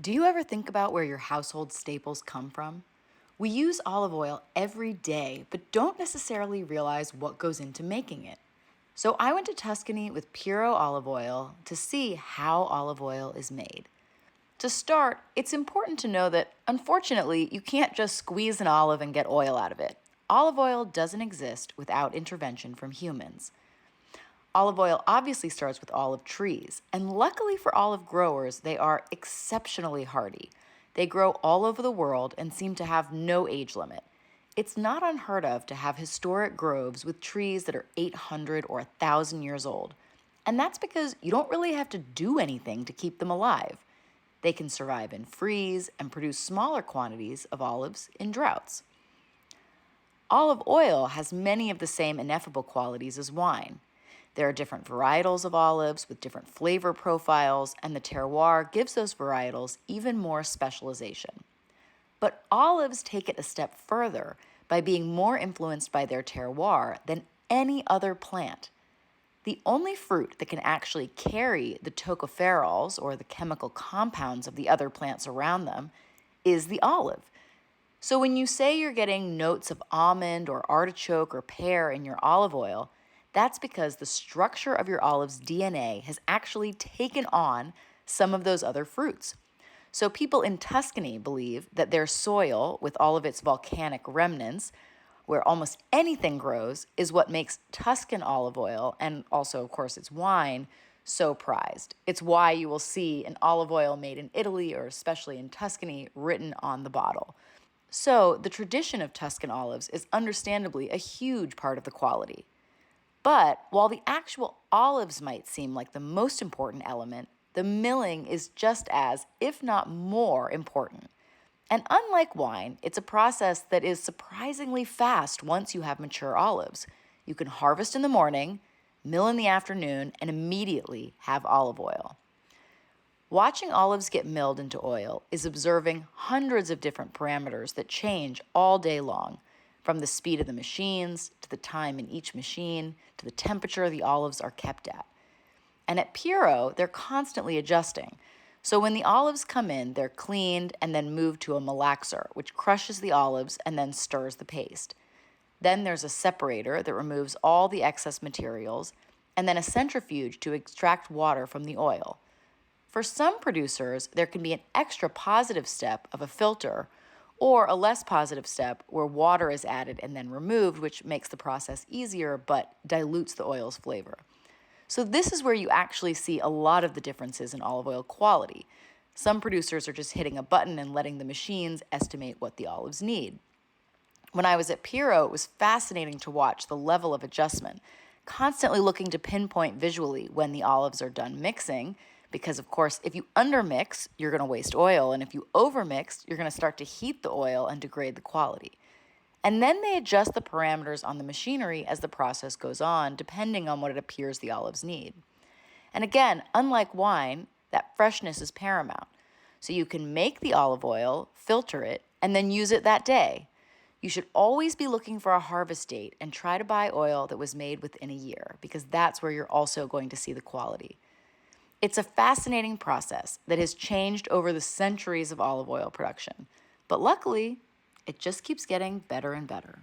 Do you ever think about where your household staples come from? We use olive oil every day, but don't necessarily realize what goes into making it. So I went to Tuscany with Piro Olive Oil to see how olive oil is made. To start, it's important to know that unfortunately, you can't just squeeze an olive and get oil out of it. Olive oil doesn't exist without intervention from humans. Olive oil obviously starts with olive trees, and luckily for olive growers, they are exceptionally hardy. They grow all over the world and seem to have no age limit. It's not unheard of to have historic groves with trees that are 800 or 1,000 years old. And that's because you don't really have to do anything to keep them alive. They can survive in freeze and produce smaller quantities of olives in droughts. Olive oil has many of the same ineffable qualities as wine. There are different varietals of olives with different flavor profiles, and the terroir gives those varietals even more specialization. But olives take it a step further by being more influenced by their terroir than any other plant. The only fruit that can actually carry the tocopherols, or the chemical compounds of the other plants around them, is the olive. So when you say you're getting notes of almond or artichoke or pear in your olive oil, that's because the structure of your olive's DNA has actually taken on some of those other fruits. So people in Tuscany believe that their soil, with all of its volcanic remnants, where almost anything grows, is what makes Tuscan olive oil, and also, of course, its wine, so prized. It's why you will see an olive oil made in Italy, or especially in Tuscany, written on the bottle. So the tradition of Tuscan olives is understandably a huge part of the quality. But while the actual olives might seem like the most important element, the milling is just as, if not more, important. And unlike wine, it's a process that is surprisingly fast once you have mature olives. You can harvest in the morning, mill in the afternoon, and immediately have olive oil. Watching olives get milled into oil is observing hundreds of different parameters that change all day long, from the speed of the machines, to the time in each machine, to the temperature the olives are kept at. And at Piro, they're constantly adjusting. So when the olives come in, they're cleaned and then moved to a malaxer, which crushes the olives and then stirs the paste. Then there's a separator that removes all the excess materials, and then a centrifuge to extract water from the oil. For some producers, there can be an extra positive step of a filter, or a less positive step where water is added and then removed, which makes the process easier but dilutes the oil's flavor. So this is where you actually see a lot of the differences in olive oil quality. Some producers are just hitting a button and letting the machines estimate what the olives need. When I was at Piro, it was fascinating to watch the level of adjustment, constantly looking to pinpoint visually when the olives are done mixing, because of course, if you undermix, you're going to waste oil, and if you overmix, you're going to start to heat the oil and degrade the quality. And then they adjust the parameters on the machinery as the process goes on, depending on what it appears the olives need. And again, unlike wine, that freshness is paramount. So you can make the olive oil, filter it, and then use it that day. You should always be looking for a harvest date and try to buy oil that was made within a year, because that's where you're also going to see the quality. It's a fascinating process that has changed over the centuries of olive oil production. But luckily, it just keeps getting better and better.